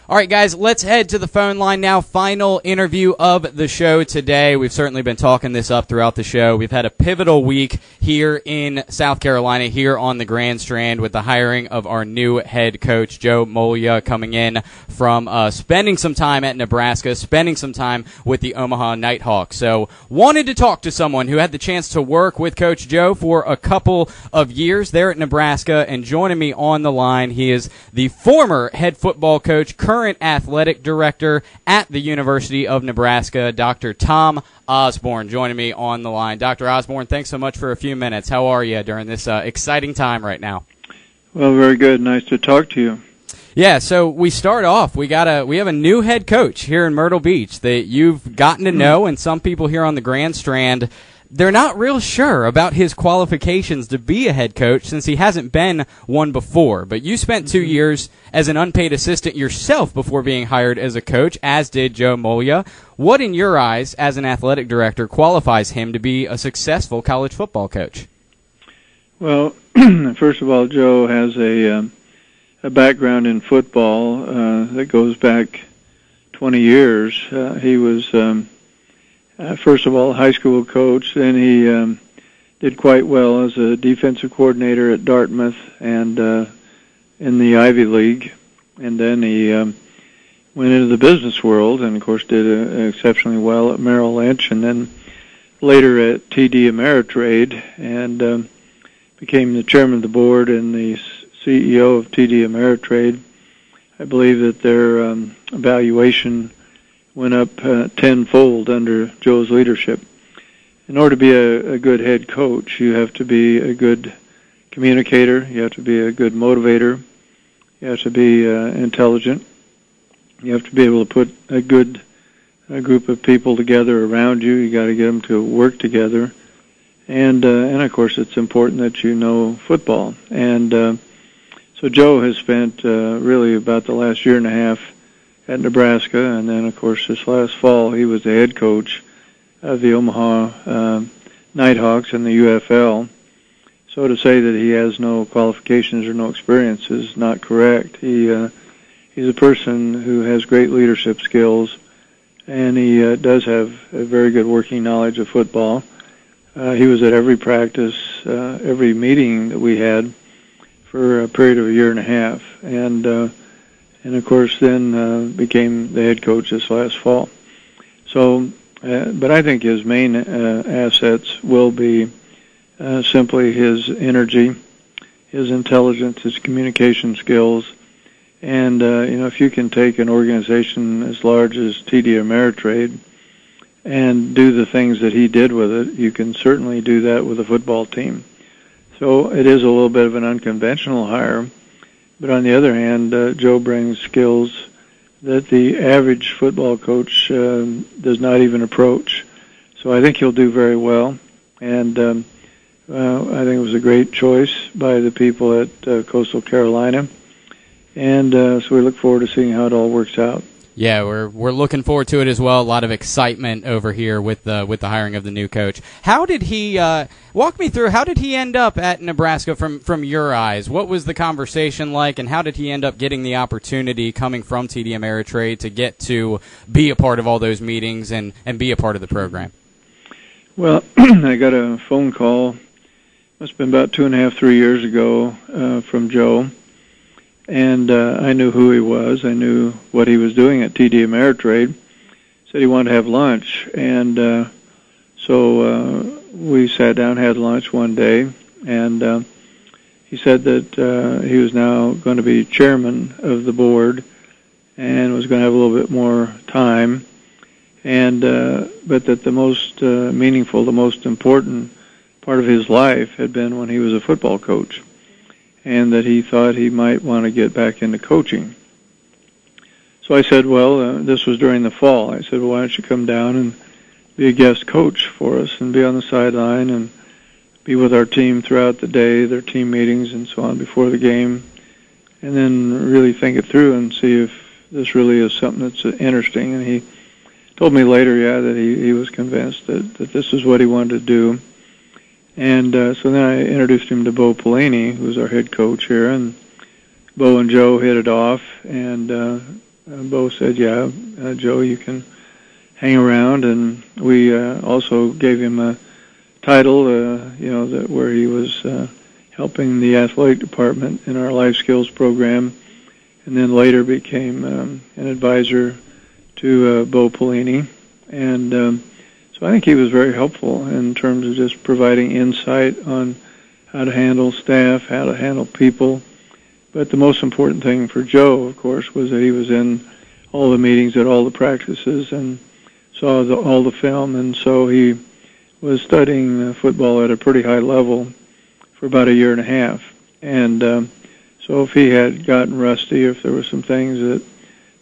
All right, guys, let's head to the phone line now. Final interview of the show today. We've certainly been talking this up throughout the show. We've had a pivotal week here in South Carolina, here on the Grand Strand, with the hiring of our new head coach, Joe Moglia, coming in from spending some time at Nebraska, spending some time with the Omaha Nighthawks. So wanted to talk to someone who had the chance to work with Coach Joe for a couple of years there at Nebraska, and joining me on the line, he is the former head football coach, current athletic director at the University of Nebraska, Dr. Tom Osborne, joining me on the line. Dr. Osborne, thanks so much for a few minutes. How are you during this exciting time right now? Well, very good. Nice to talk to you. Yeah, so we start off. We have a new head coach here in Myrtle Beach that you've gotten to know, and some people here on the Grand Strand, they're not real sure about his qualifications to be a head coach since he hasn't been one before. But you spent 2 years as an unpaid assistant yourself before being hired as a coach, as did Joe Moglia. What, in your eyes, as an athletic director, qualifies him to be a successful college football coach? Well, first of all, Joe has a background in football that goes back 20 years. He was first of all, a high school coach. Then he did quite well as a defensive coordinator at Dartmouth and in the Ivy League. And then he went into the business world and, of course, did exceptionally well at Merrill Lynch, and then later at TD Ameritrade, and became the chairman of the board and the CEO of TD Ameritrade. I believe that their valuation went up tenfold under Joe's leadership. In order to be a good head coach, you have to be a good communicator, you have to be a good motivator, you have to be intelligent, you have to be able to put a group of people together around you, you got to get them to work together, and of course it's important that you know football. And so Joe has spent really about the last year and a half at Nebraska, and then, of course, this last fall he was the head coach of the Omaha Nighthawks in the UFL. So to say that he has no qualifications or no experience is not correct. He's a person who has great leadership skills, and he does have a very good working knowledge of football. He was at every practice, every meeting that we had for a period of a year and a half, and of course then became the head coach this last fall. So, but I think his main assets will be simply his energy, his intelligence, his communication skills, and if you can take an organization as large as TD Ameritrade and do the things that he did with it, you can certainly do that with a football team. So it is a little bit of an unconventional hire. But on the other hand, Joe brings skills that the average football coach does not even approach. So I think he'll do very well. And I think it was a great choice by the people at Coastal Carolina. And so we look forward to seeing how it all works out. Yeah, we're looking forward to it as well. A lot of excitement over here with the hiring of the new coach. How did he walk me through? How did he end up at Nebraska from your eyes? What was the conversation like, and how did he end up getting the opportunity coming from TD Ameritrade to get to be a part of all those meetings and be a part of the program? Well, I got a phone call. Must have been about 2.5, 3 years ago from Joe. And I knew who he was. I knew what he was doing at TD Ameritrade. Said he wanted to have lunch. And so we sat down, had lunch one day, and he said that he was now going to be chairman of the board and was going to have a little bit more time. And but that the most meaningful, the most important part of his life had been when he was a football coach, and that he thought he might want to get back into coaching. So I said, well, this was during the fall. I said, well, why don't you come down and be a guest coach for us and be on the sideline and be with our team throughout the day, their team meetings and so on before the game, and then really think it through and see if this really is something that's interesting. And he told me later, that he was convinced that this is what he wanted to do. And so then I introduced him to Bo Pelini, who's our head coach here, and Bo and Joe hit it off, and Bo said, "Yeah, Joe, you can hang around," and we also gave him a title, where he was helping the athletic department in our life skills program, and then later became an advisor to Bo Pelini. And so I think he was very helpful in terms of just providing insight on how to handle staff, how to handle people. But the most important thing for Joe, of course, was that he was in all the meetings at all the practices and saw all the film, and so he was studying football at a pretty high level for about a year and a half. And so if he had gotten rusty, if there were some things that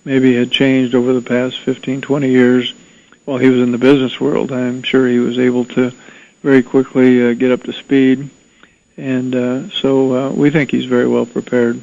maybe had changed over the past 15, 20 years while he was in the business world, I'm sure he was able to very quickly get up to speed. And so we think he's very well prepared.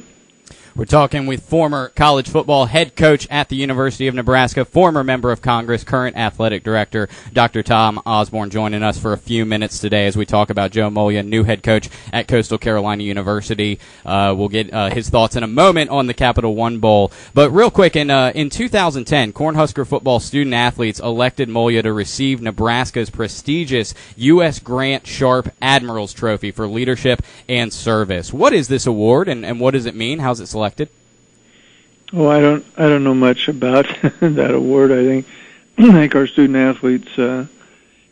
We're talking with former college football head coach at the University of Nebraska, former member of Congress, current athletic director, Dr. Tom Osborne, joining us for a few minutes today as we talk about Joe Moglia, new head coach at Coastal Carolina University. We'll get his thoughts in a moment on the Capital One Bowl. But real quick, in 2010, Cornhusker football student athletes elected Moglia to receive Nebraska's prestigious U.S. Grant Sharp Admirals Trophy for leadership and service. What is this award, and what does it mean? How's it selected? Oh, I don't know much about that award. I think our student athletes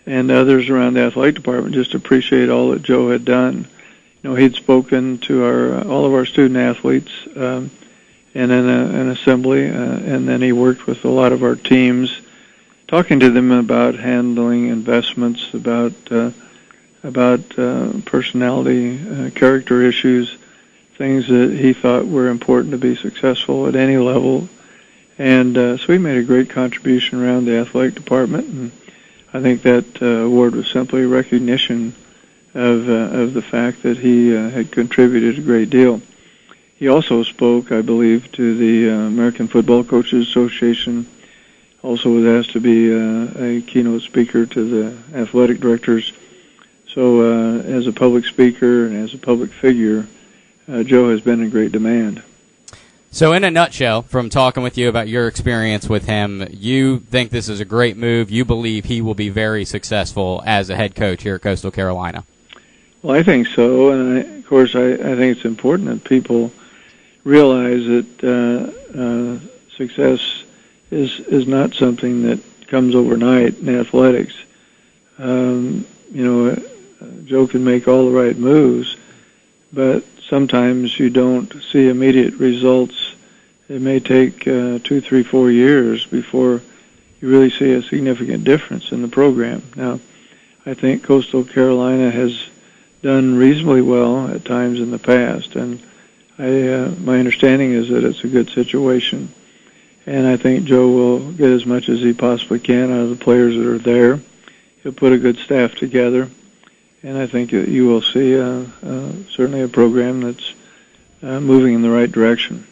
and others around the athletic department just appreciate all that Joe had done. He'd spoken to all of our student athletes in an assembly, and then he worked with a lot of our teams, talking to them about handling investments, about personality, character issues, things that he thought were important to be successful at any level. And so he made a great contribution around the athletic department, and I think that award was simply a recognition of the fact that he had contributed a great deal. He also spoke, I believe, to the American Football Coaches Association, also was asked to be a keynote speaker to the athletic directors. So as a public speaker and as a public figure, Joe has been in great demand. So in a nutshell, from talking with you about your experience with him, you think this is a great move. You believe he will be very successful as a head coach here at Coastal Carolina. Well, I think so. And, of course, I think it's important that people realize that success is not something that comes overnight in athletics. Joe can make all the right moves, but sometimes you don't see immediate results. It may take 2, 3, 4 years before you really see a significant difference in the program. Now, I think Coastal Carolina has done reasonably well at times in the past, and my understanding is that it's a good situation. And I think Joe will get as much as he possibly can out of the players that are there. He'll put a good staff together. And I think you will see certainly a program that's moving in the right direction.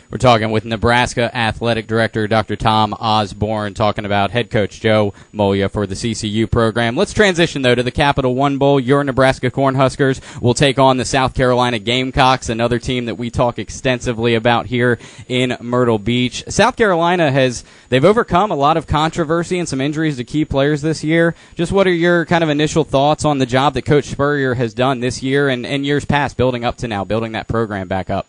We're talking with Nebraska Athletic Director Dr. Tom Osborne, talking about head coach Joe Moglia for the CCU program. Let's transition, though, to the Capital One Bowl. Your Nebraska Cornhuskers will take on the South Carolina Gamecocks, another team that we talk extensively about here in Myrtle Beach. South Carolina they've overcome a lot of controversy and some injuries to key players this year. Just what are your kind of initial thoughts on the job that Coach Spurrier has done this year and years past, building up to now, building that program back up?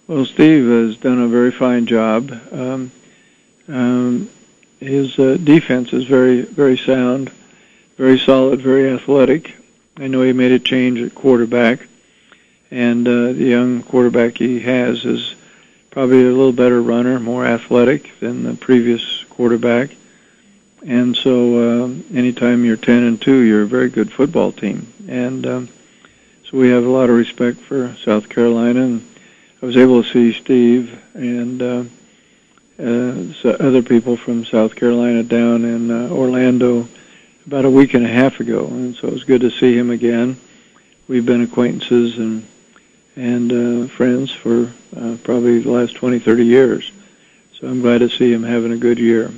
Well, Steve has done a very fine job. His defense is very, very sound, very solid, very athletic. I know he made a change at quarterback, and the young quarterback he has is probably a little better runner, more athletic than the previous quarterback. And so anytime you're 10-2, you're a very good football team. And so we have a lot of respect for South Carolina, and I was able to see Steve and other people from South Carolina down in Orlando about a week and a half ago, and so it was good to see him again. We've been acquaintances and friends for probably the last 20, 30 years, so I'm glad to see him having a good year.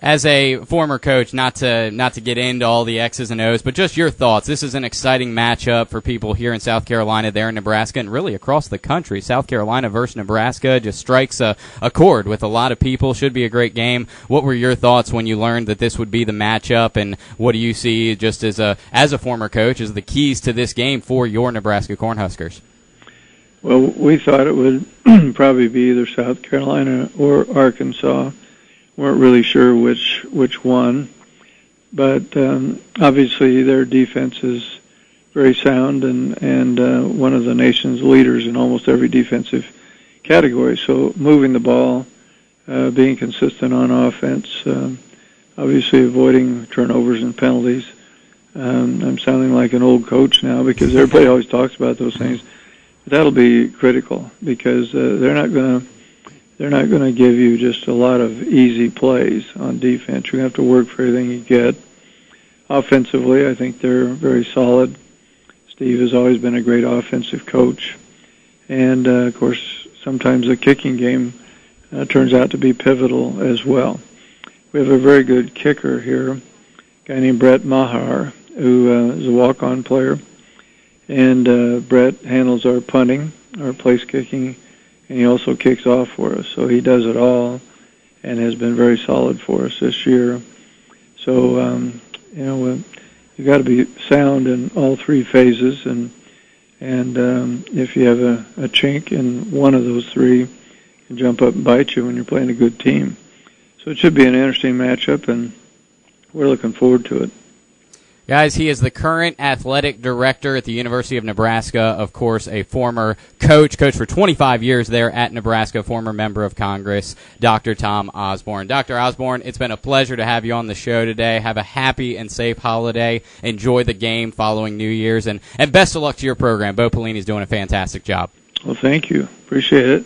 As a former coach, not to get into all the X's and O's, but just your thoughts. This is an exciting matchup for people here in South Carolina, there in Nebraska, and really across the country. South Carolina versus Nebraska just strikes a chord with a lot of people. Should be a great game. What were your thoughts when you learned that this would be the matchup, and what do you see just as a former coach as the keys to this game for your Nebraska Cornhuskers? Well, we thought it would probably be either South Carolina or Arkansas. Weren't really sure which one, but obviously their defense is very sound and one of the nation's leaders in almost every defensive category. So moving the ball, being consistent on offense, obviously avoiding turnovers and penalties. I'm sounding like an old coach now because everybody always talks about those things. But that'll be critical because they're not going to give you just a lot of easy plays on defense. You have to work for everything you get. Offensively, I think they're very solid. Steve has always been a great offensive coach. And, of course, sometimes the kicking game turns out to be pivotal as well. We have a very good kicker here, a guy named Brett Maher, who is a walk-on player. And Brett handles our punting, our place kicking, and he also kicks off for us. So he does it all and has been very solid for us this year. So, you got to be sound in all three phases, and if you have a chink in one of those three, it can jump up and bite you when you're playing a good team. So it should be an interesting matchup, and we're looking forward to it. Guys, he is the current athletic director at the University of Nebraska, of course, a former coach for 25 years there at Nebraska, former member of Congress, Dr. Tom Osborne. Dr. Osborne, it's been a pleasure to have you on the show today. Have a happy and safe holiday. Enjoy the game following New Year's, and best of luck to your program. Bo Pelini's doing a fantastic job. Well, thank you. Appreciate it.